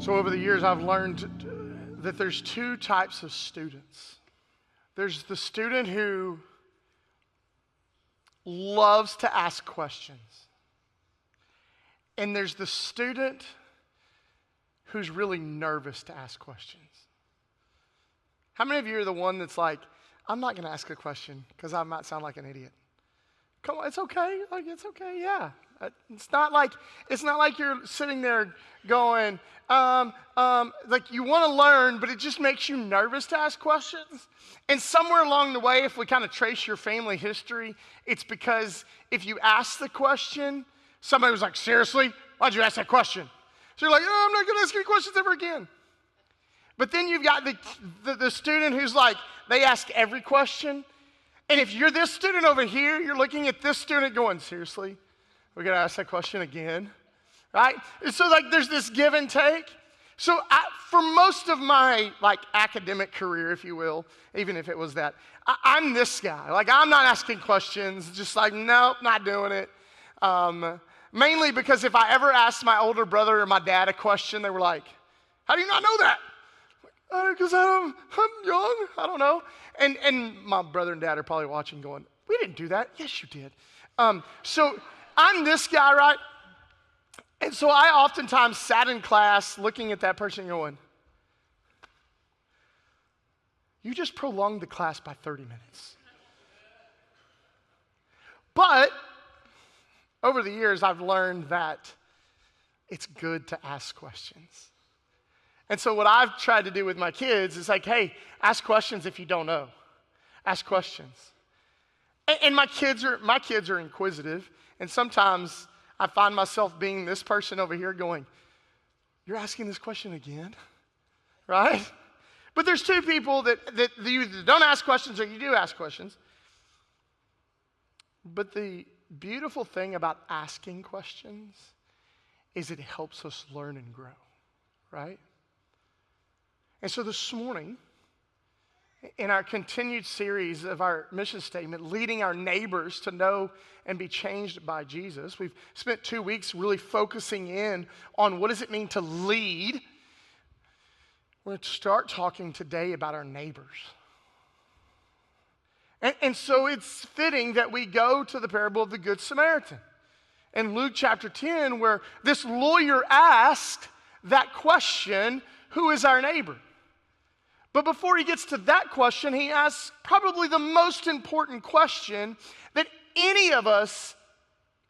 So over the years, I've learned that there's two types of students. There's the student who loves to ask questions. And there's the student who's really nervous to ask questions. How many of you are the one that's like, I'm not going to ask a question because I might sound like an idiot? Come on, it's okay. Like, it's okay, yeah. It's not like you're sitting there going, like you want to learn, but it just makes you nervous to ask questions. And somewhere along the way, if we kind of trace your family history, it's because if you ask the question, somebody was like, seriously? Why'd you ask that question? So you're like, oh, I'm not going to ask any questions ever again. But then you've got the student who's like, they ask every question. And if you're this student over here, you're looking at this student going, seriously? We're going to ask that question again, right? And so like there's this give and take. So for most of my like academic career, if you will, even if it was that, I'm this guy. Like I'm not asking questions, just like, nope, not doing it. Mainly because if I ever asked my older brother or my dad a question, they were like, how do you not know that? Because I'm young, I don't know. And my brother and dad are probably watching going, we didn't do that. Yes, you did. So I'm this guy, right? And so I oftentimes sat in class looking at that person going, you just prolonged the class by 30 minutes. But over the years, I've learned that it's good to ask questions. And so what I've tried to do with my kids is like, hey, ask questions if you don't know. Ask questions. And my kids are inquisitive. And sometimes I find myself being this person over here going, you're asking this question again? Right? But there's two people that you either don't ask questions or you do ask questions. But the beautiful thing about asking questions is it helps us learn and grow, right? And so this morning, in our continued series of our mission statement, leading our neighbors to know and be changed by Jesus, we've spent 2 weeks really focusing in on what does it mean to lead. We're going to start talking today about our neighbors. And so it's fitting that we go to the parable of the Good Samaritan in Luke chapter 10, where this lawyer asked that question, who is our neighbor? But before he gets to that question, he asks probably the most important question that any of us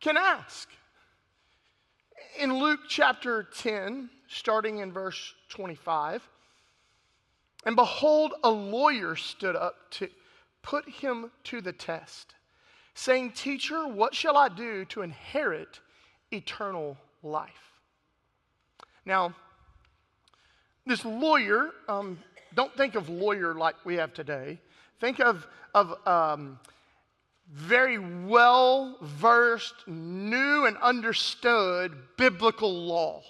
can ask. In Luke chapter 10, starting in verse 25, and behold, a lawyer stood up to put him to the test, saying, Teacher, what shall I do to inherit eternal life? Now, this lawyer, don't think of lawyer like we have today. Think of very well-versed, knew and understood biblical law.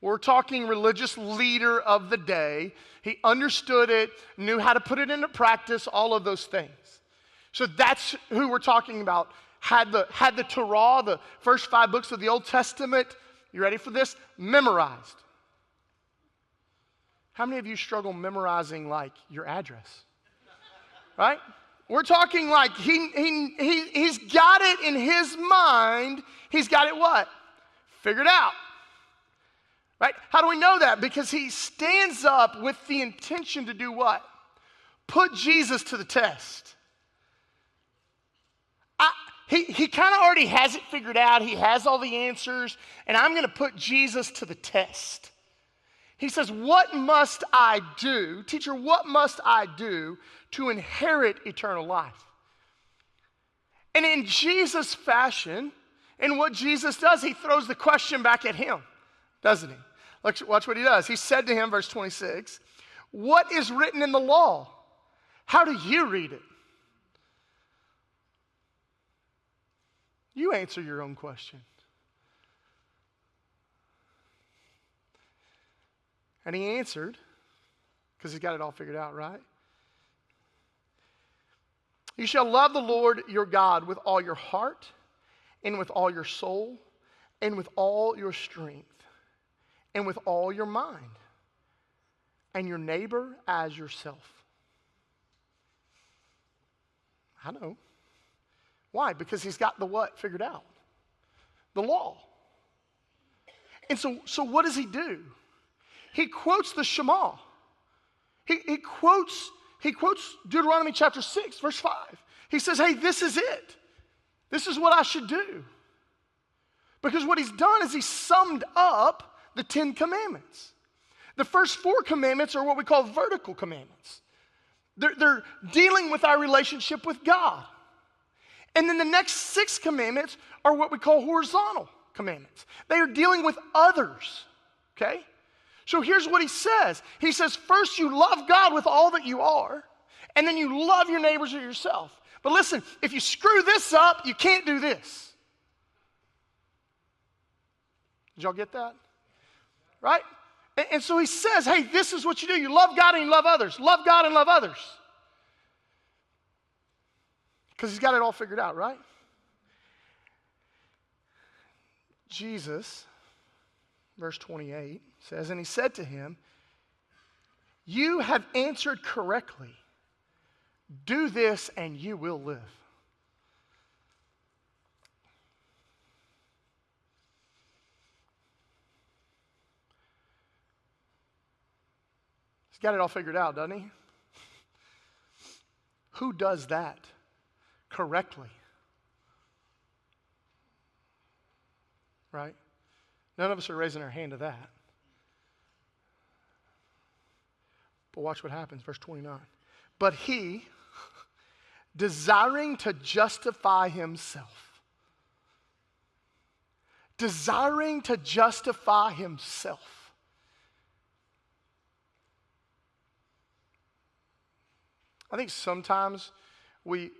We're talking religious leader of the day. He understood it, knew how to put it into practice, all of those things. So that's who we're talking about. Had the Torah, the first 5 books of the Old Testament, you ready for this? Memorized. How many of you struggle memorizing like your address? Right? We're talking like he's got it in his mind. He's got it what? Figured out. Right? How do we know that? Because he stands up with the intention to do what? Put Jesus to the test. He kind of already has it figured out. He has all the answers. And I'm going to put Jesus to the test. He says, what must I do? Teacher, what must I do to inherit eternal life? And in Jesus' fashion, and what Jesus does, he throws the question back at him, doesn't he? Watch what he does. He said to him, verse 26, what is written in the law? How do you read it? You answer your own question. And he answered, because he's got it all figured out, right? You shall love the Lord your God with all your heart, and with all your soul, and with all your strength, and with all your mind, and your neighbor as yourself. I know. Why? Because he's got the what figured out? The law. And so what does he do? He quotes the Shema. He quotes Deuteronomy chapter 6, verse 5. He says, hey, this is it. This is what I should do. Because what he's done is he's summed up the 10 commandments. The first 4 commandments are what we call vertical commandments. They're dealing with our relationship with God. And then the next 6 commandments are what we call horizontal commandments. They are dealing with others, okay? So here's what he says. He says, first you love God with all that you are, and then you love your neighbors or yourself. But listen, if you screw this up, you can't do this. Did y'all get that? Right? And so he says, hey, this is what you do. You love God and you love others. Love God and love others. Because he's got it all figured out, right? Jesus, verse 28, says, and he said to him, you have answered correctly. Do this and you will live. He's got it all figured out, doesn't he? Who does that correctly? Right? None of us are raising our hand to that. But watch what happens, verse 29. But he, desiring to justify himself, I think sometimes we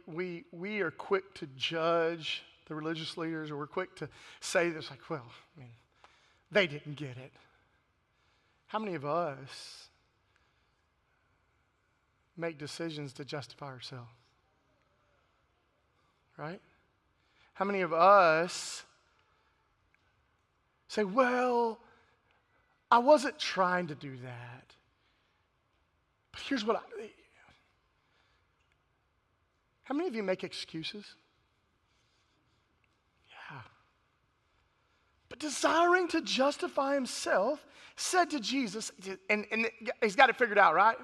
are quick to judge the religious leaders, or we're quick to say this like, well, I mean, they didn't get it. How many of us make decisions to justify ourselves? Right? How many of us say, well, I wasn't trying to do that, but here's what How many of you make excuses? Yeah. But desiring to justify himself, said to Jesus, and he's got it figured out, right?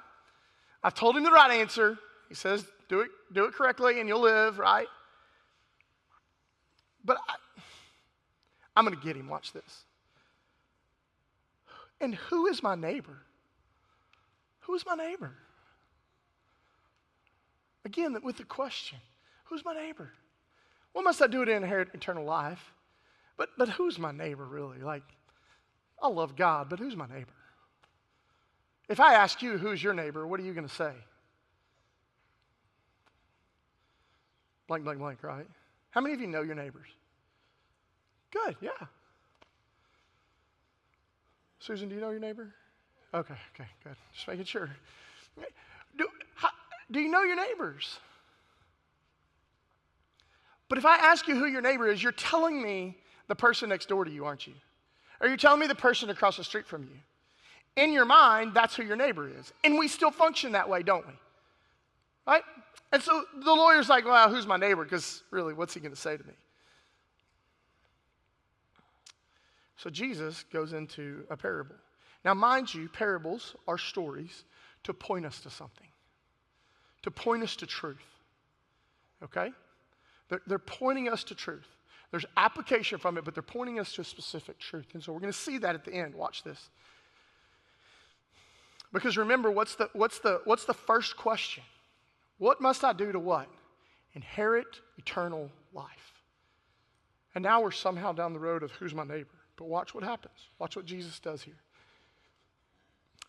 I've told him the right answer. He says, do it correctly and you'll live, right? But I'm going to get him. Watch this. And who is my neighbor? Who is my neighbor? Again, with the question, who's my neighbor? What must I do to inherit eternal life? But who's my neighbor really? Like, I love God, but who's my neighbor? If I ask you who's your neighbor, what are you going to say? blank, blank, blank, right? How many of you know your neighbors? Good, yeah. Susan, do you know your neighbor? Okay, good. Just making sure. Do you know your neighbors? But if I ask you who your neighbor is, you're telling me the person next door to you, aren't you? Or you're telling me the person across the street from you. In your mind, that's who your neighbor is. And we still function that way, don't we? Right? And so the lawyer's like, well, who's my neighbor? Because really, what's he going to say to me? So Jesus goes into a parable. Now, mind you, parables are stories to point us to something, to point us to truth. Okay? They're pointing us to truth. There's application from it, but they're pointing us to a specific truth. And so we're going to see that at the end. Watch this. Because remember, what's the first question? What must I do to what? Inherit eternal life. And now we're somehow down the road of who's my neighbor. But watch what happens. Watch what Jesus does here.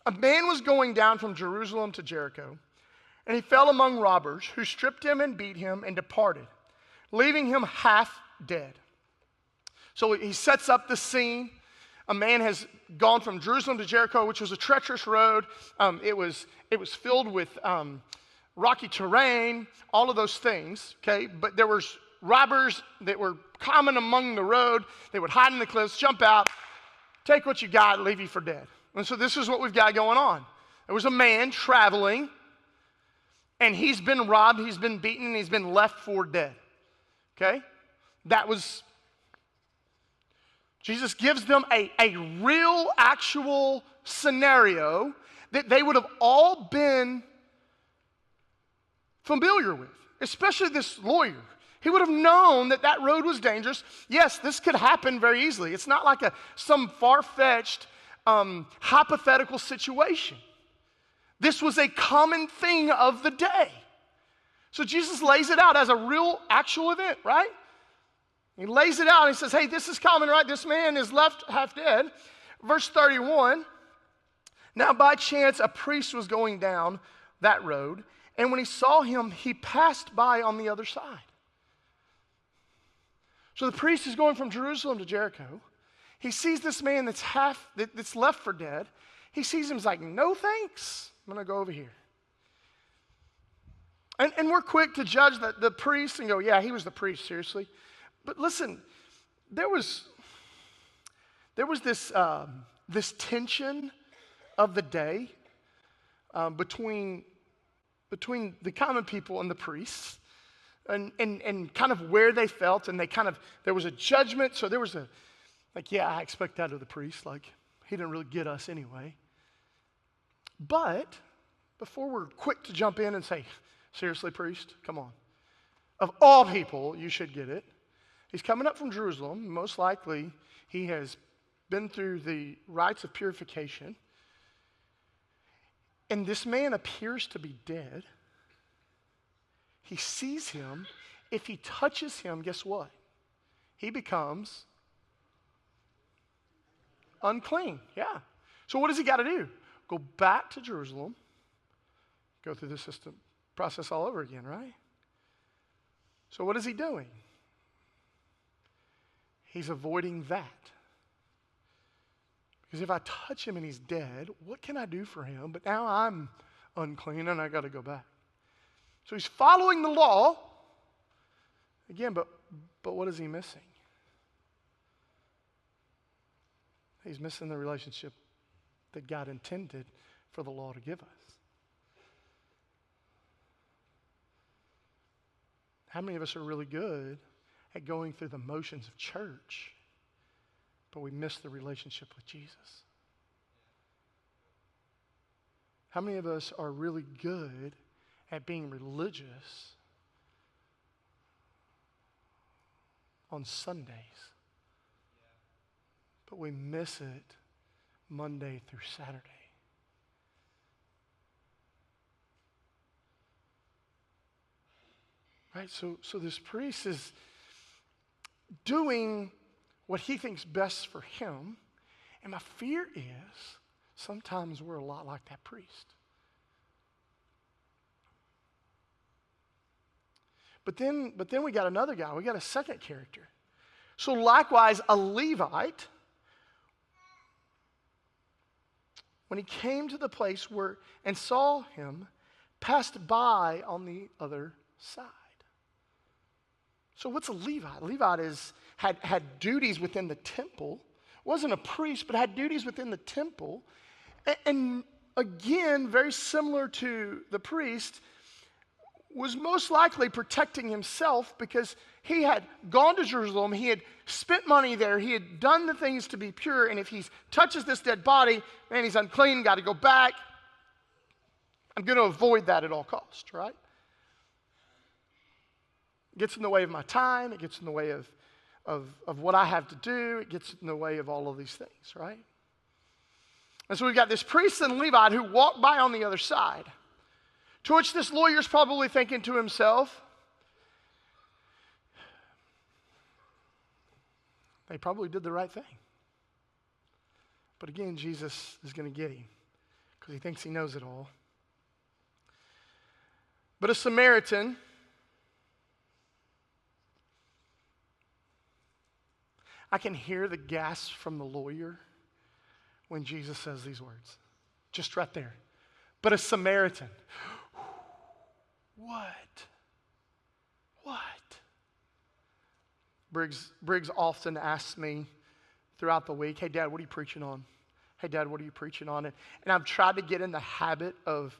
A man was going down from Jerusalem to Jericho, and he fell among robbers who stripped him and beat him and departed, leaving him half dead. So he sets up the scene. A man has gone from Jerusalem to Jericho, which was a treacherous road. It was filled with rocky terrain, all of those things, okay? But there was robbers that were common among the road. They would hide in the cliffs, jump out, take what you got, leave you for dead. And so this is what we've got going on. There was a man traveling, and he's been robbed, he's been beaten, and he's been left for dead. Okay? That was, Jesus gives them a real, actual scenario that they would have all been familiar with, especially this lawyer. He would have known that that road was dangerous. Yes, this could happen very easily. It's not like some far-fetched, hypothetical situation. This was a common thing of the day. So Jesus lays it out as a real, actual event, right? He lays it out and he says, hey, this is common, right? This man is left half dead. Verse 31, now by chance a priest was going down that road, and when he saw him, he passed by on the other side. So the priest is going from Jerusalem to Jericho. He sees this man that's left for dead. He sees him, he's like, no thanks. I'm going to go over here. And we're quick to judge the priest and go, yeah, he was the priest, seriously. But listen, there was this tension of the day between the common people and the priests, and kind of where they felt, and there was a judgment. So there was I expect that of the priest. Like, he didn't really get us anyway. But before we're quick to jump in and say, seriously, priest, come on. Of all people, you should get it. He's coming up from Jerusalem. Most likely, he has been through the rites of purification. And this man appears to be dead. He sees him. If he touches him, guess what? He becomes unclean. Yeah. So what does he got to do? Go back to Jerusalem, go through the system process all over again, right? So what is he doing? He's avoiding that. Because if I touch him and he's dead, what can I do for him? But now I'm unclean and I got to go back. So he's following the law. Again, but what is he missing? He's missing the relationship that God intended for the law to give us. How many of us are really good at going through the motions of church, but we miss the relationship with Jesus? How many of us are really good at being religious on Sundays, but we miss it Monday through Saturday? Right? So this priest is doing what he thinks best for him. And my fear is sometimes we're a lot like that priest. But then we got another guy. We got a second character. So likewise, a Levite, when he came to the place where and saw him, passed by on the other side. So what's a Levite? A Levite had duties within the temple. Wasn't a priest, but had duties within the temple. And again, very similar to the priest, was most likely protecting himself because he had gone to Jerusalem, he had spent money there, he had done the things to be pure, and if he touches this dead body, man, he's unclean, got to go back. I'm going to avoid that at all costs, right? It gets in the way of my time, it gets in the way of what I have to do, it gets in the way of all of these things, right? And so we've got this priest and Levite who walk by on the other side. To which this lawyer's probably thinking to himself, they probably did the right thing. But again, Jesus is going to get him because he thinks he knows it all. But a Samaritan, I can hear the gasp from the lawyer when Jesus says these words. Just right there. But a Samaritan. What? Briggs often asks me throughout the week, hey, Dad, what are you preaching on? Hey, Dad, what are you preaching on? And I've tried to get in the habit of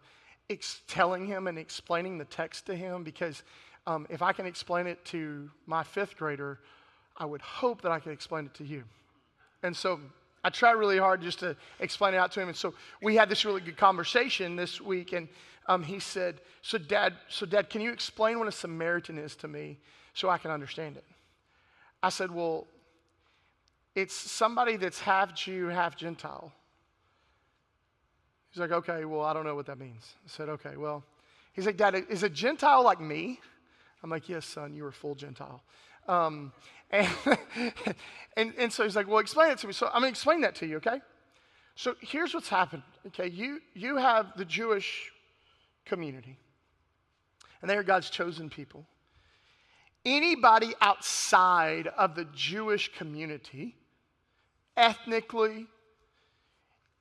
telling him and explaining the text to him because if I can explain it to my fifth grader, I would hope that I could explain it to you. And so I try really hard just to explain it out to him. And so we had this really good conversation this week, and he said, so Dad, can you explain what a Samaritan is to me so I can understand it? I said, well, it's somebody that's half Jew, half Gentile. He's like, okay, well, I don't know what that means. I said, okay, well, he's like, Dad, is a Gentile like me? I'm like, yes, son, you are full Gentile. And so he's like, well, explain it to me. So I'm going to explain that to you, okay? So here's what's happened, okay? You have the Jewish community, and they are God's chosen people. Anybody outside of the Jewish community, ethnically,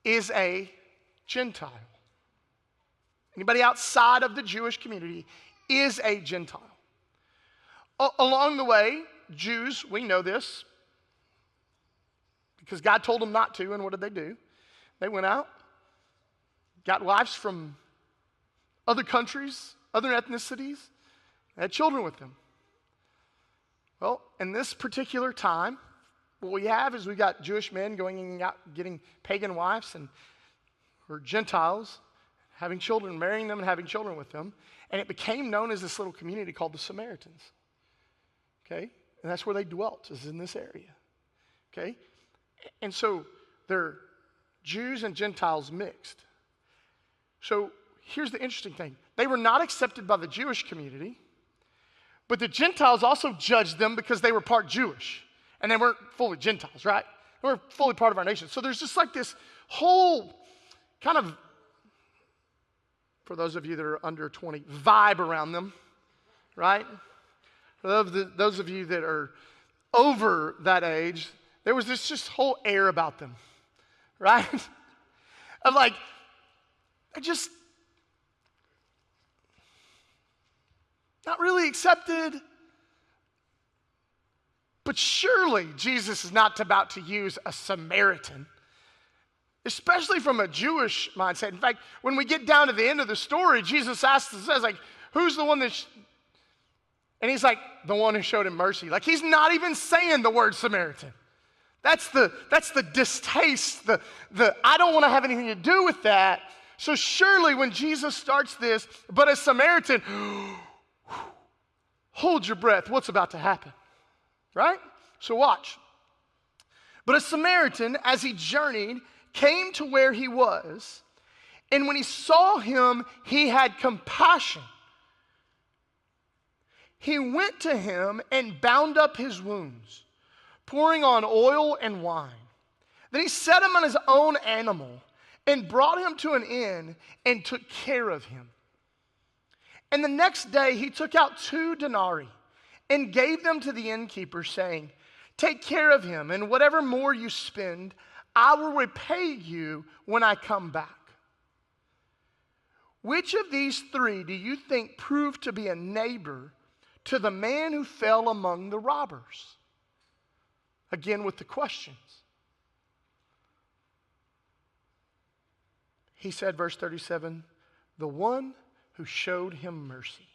is a Gentile. Anybody outside of the Jewish community is a Gentile. Along the way, Jews, we know this, because God told them not to, and what did they do? They went out, got wives from other countries, other ethnicities, had children with them. Well, in this particular time, what we have is we got Jewish men going out getting pagan wives or Gentiles, having children, marrying them and having children with them, and it became known as this little community called the Samaritans. Okay? And that's where they dwelt, is in this area. Okay? And so they're Jews and Gentiles mixed. So here's the interesting thing. They were not accepted by the Jewish community, but the Gentiles also judged them because they were part Jewish. And they weren't fully Gentiles, right? They were fully part of our nation. So there's just like this whole kind of, for those of you that are under 20, vibe around them, right? For those of you that are over that age, there was this just whole air about them, right? Of like, they're just not really accepted. But surely Jesus is not about to use a Samaritan, especially from a Jewish mindset. In fact, when we get down to the end of the story, Jesus says, like, who's the one that... And he's like, the one who showed him mercy. Like, he's not even saying the word Samaritan. That's the distaste, the I don't want to have anything to do with that. So surely when Jesus starts this, but a Samaritan, hold your breath, what's about to happen? Right? So watch. But a Samaritan, as he journeyed, came to where he was, and when he saw him, he had compassion. He went to him and bound up his wounds, pouring on oil and wine. Then he set him on his own animal and brought him to an inn and took care of him. And the next day he took out 2 denarii and gave them to the innkeeper, saying, take care of him, and whatever more you spend, I will repay you when I come back. Which of these 3 do you think proved to be a neighbor to the man who fell among the robbers? Again, with the questions. He said, verse 37, the one who showed him mercy.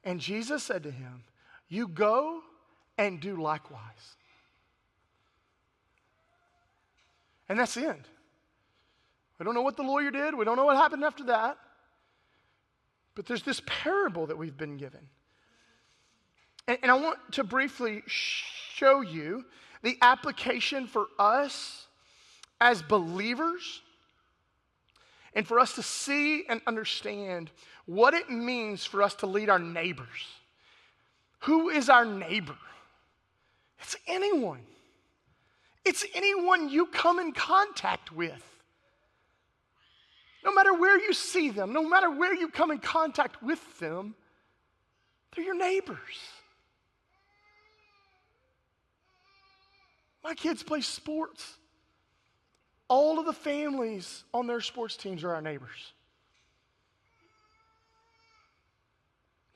And Jesus said to him, you go and do likewise. And that's the end. We don't know what the lawyer did. We don't know what happened after that. But there's this parable that we've been given. And I want to briefly show you the application for us as believers and for us to see and understand what it means for us to lead our neighbors. Who is our neighbor? It's anyone. It's anyone you come in contact with. No matter where you see them, no matter where you come in contact with them, they're your neighbors. My kids play sports. All of the families on their sports teams are our neighbors.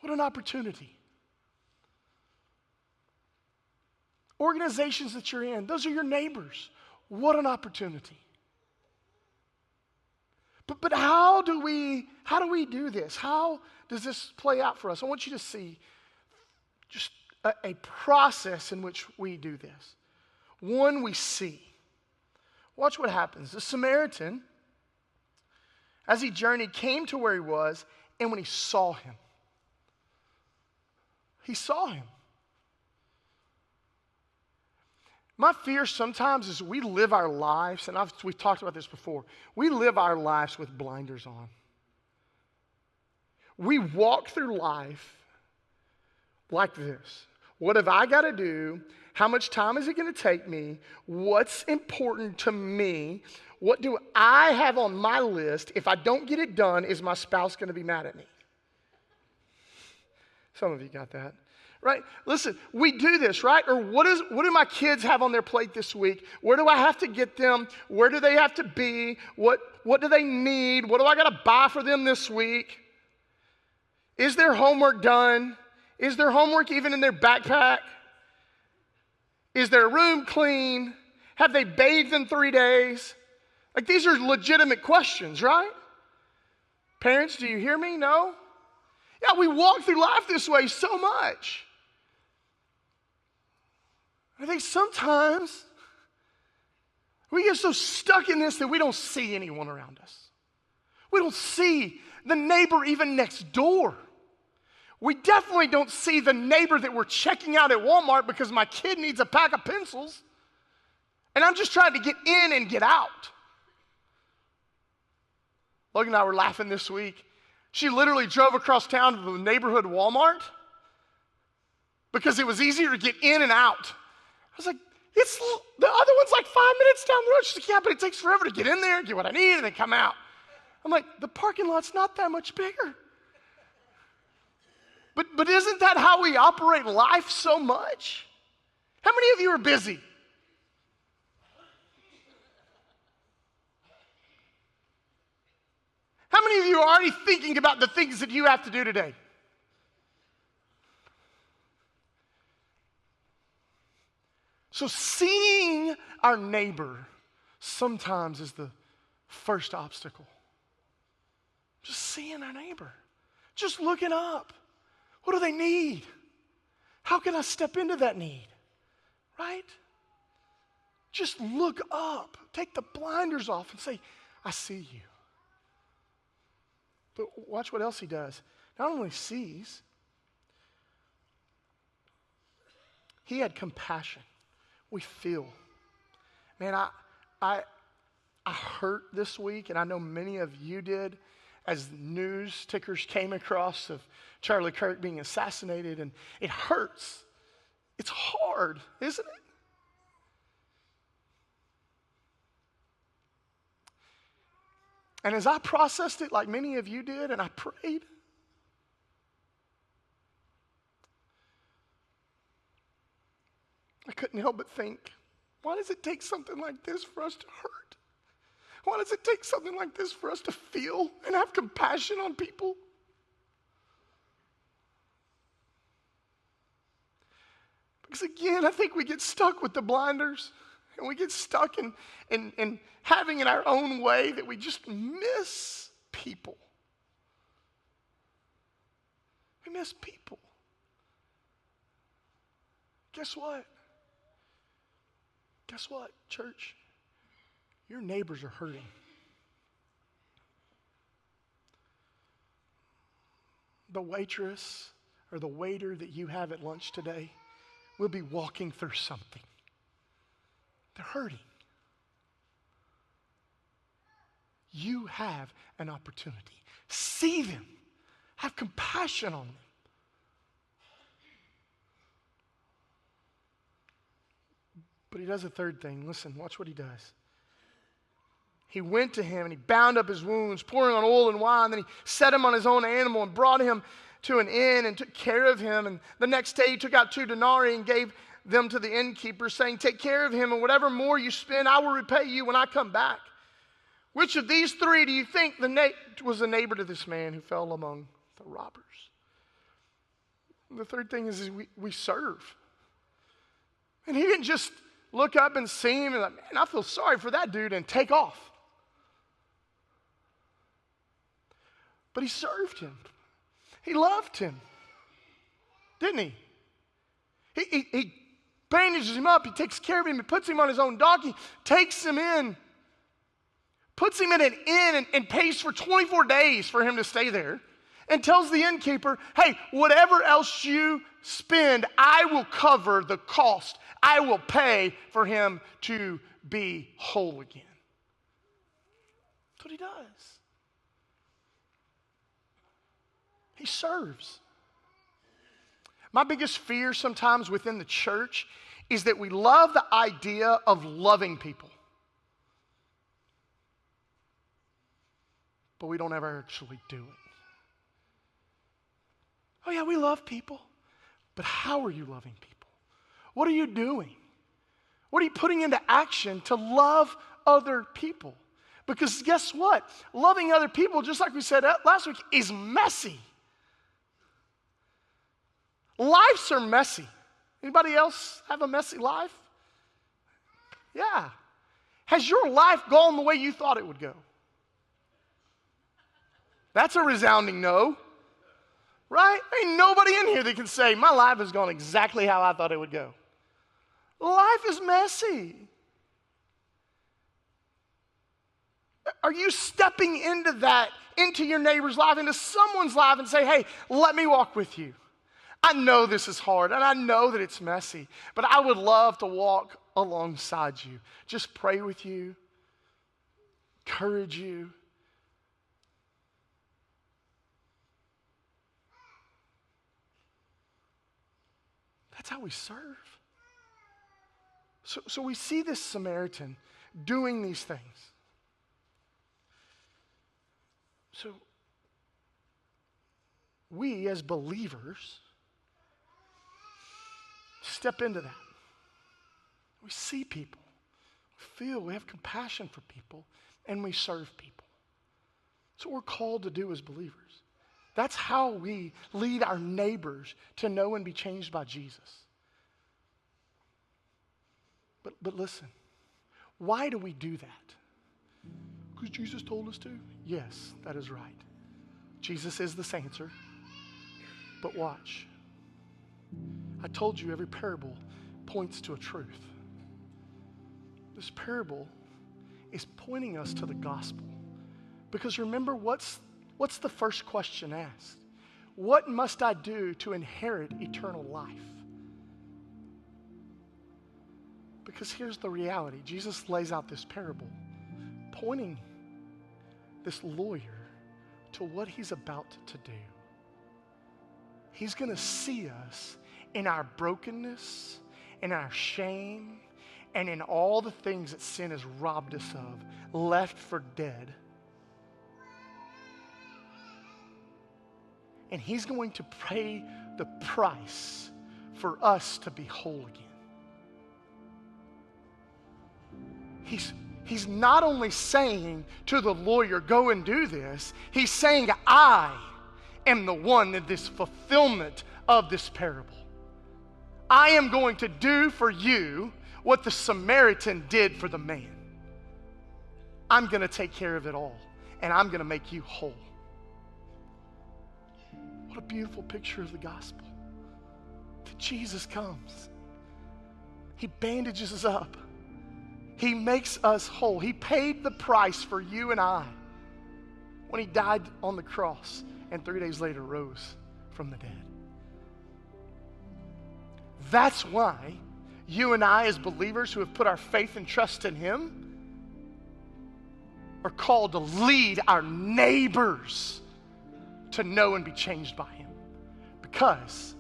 What an opportunity. Organizations that you're in, those are your neighbors. What an opportunity. But how do we do this? How does this play out for us? I want you to see just a process in which we do this. One, we see. Watch what happens. The Samaritan, as he journeyed, came to where he was, and when he saw him, he saw him. My fear sometimes is we live our lives, and we've talked about this before, we live our lives with blinders on. We walk through life like this. What have I got to do? How much time is it going to take me? What's important to me? What do I have on my list? If I don't get it done, is my spouse going to be mad at me? Some of you got that. Right? Listen, we do this, right? Or what do my kids have on their plate this week? Where do I have to get them? Where do they have to be? What do they need? What do I got to buy for them this week? Is their homework done? Is their homework even in their backpack? Is their room clean? Have they bathed in 3 days? Like, these are legitimate questions, right? Parents, do you hear me? No? Yeah, we walk through life this way so much. I think sometimes we get so stuck in this that we don't see anyone around us. We don't see the neighbor even next door. We definitely don't see the neighbor that we're checking out at Walmart because my kid needs a pack of pencils and I'm just trying to get in and get out. Logan and I were laughing this week. She literally drove across town to the neighborhood Walmart because it was easier to get in and out. I was like, the other one's like 5 minutes down the road. She's like, yeah, but it takes forever to get in there, get what I need, and then come out. I'm like, the parking lot's not that much bigger. But isn't that how we operate life so much? How many of you are busy? How many of you are already thinking about the things that you have to do today? So seeing our neighbor sometimes is the first obstacle. Just seeing our neighbor. Just looking up. What do they need? How can I step into that need? Right? Just look up. Take the blinders off and say, I see you. But watch what else he does. Not only sees, he had compassion. We feel. Man, I hurt this week, and I know many of you did, as news tickers came across of Charlie Kirk being assassinated, and it hurts. It's hard, isn't it? And as I processed it like many of you did, and I prayed, I couldn't help but think, why does it take something like this for us to hurt? Why does it take something like this for us to feel and have compassion on people? Because again, I think we get stuck with the blinders, and we get stuck in having in our own way that we just miss people. We miss people. Guess what? Guess what, church? Your neighbors are hurting. The waitress or the waiter that you have at lunch today will be walking through something. They're hurting. You have an opportunity. See them. Have compassion on them. But he does a third thing. Listen, watch what he does. He went to him and he bound up his wounds, pouring on oil and wine. Then he set him on his own animal and brought him to an inn and took care of him. And the next day he took out 2 denarii and gave them to the innkeeper, saying, take care of him, and whatever more you spend, I will repay you when I come back. Which of these 3 do you think was a neighbor to this man who fell among the robbers? The third thing is we serve. And he didn't just look up and see him and like, man, I feel sorry for that dude, and take off. But he served him. He loved him. Didn't he? He bandages him up. He takes care of him. He puts him on his own donkey, takes him in, puts him in an inn and pays for 24 days for him to stay there, and tells the innkeeper, hey, whatever else you spend, I will cover the cost. I will pay for him to be whole again. That's what he does. He serves. My biggest fear sometimes within the church is that we love the idea of loving people, but we don't ever actually do it. Oh yeah, we love people, but how are you loving people? What are you doing? What are you putting into action to love other people? Because guess what? Loving other people, just like we said last week, is messy. Lives are messy. Anybody else have a messy life? Yeah. Has your life gone the way you thought it would go? That's a resounding no. Right? Ain't nobody in here that can say, my life has gone exactly how I thought it would go. Life is messy. Are you stepping into that, into your neighbor's life, into someone's life, and say, hey, let me walk with you? I know this is hard, and I know that it's messy, but I would love to walk alongside you. Just pray with you, encourage you. That's how we serve. So we see this Samaritan doing these things. So we as believers step into that. We see people, we have compassion for people, and we serve people. That's what we're called to do as believers. That's how we lead our neighbors to know and be changed by Jesus. But listen, why do we do that? Because Jesus told us to? Yes, that is right. Jesus is this answer. But watch. I told you every parable points to a truth. This parable is pointing us to the gospel. Because remember, what's the first question asked? What must I do to inherit eternal life? Because here's the reality. Jesus lays out this parable, pointing this lawyer to what he's about to do. He's going to see us in our brokenness, in our shame, and in all the things that sin has robbed us of, left for dead. And he's going to pay the price for us to be whole again. He's not only saying to the lawyer, go and do this, he's saying, I am the one in this fulfillment of this parable. I am going to do for you what the Samaritan did for the man. I'm going to take care of it all, and I'm going to make you whole. What a beautiful picture of the gospel. That Jesus comes. He bandages us up. He makes us whole. He paid the price for you and I when he died on the cross and 3 days later rose from the dead. That's why you and I, as believers who have put our faith and trust in him, are called to lead our neighbors to know and be changed by him, because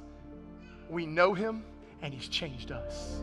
we know him and he's changed us.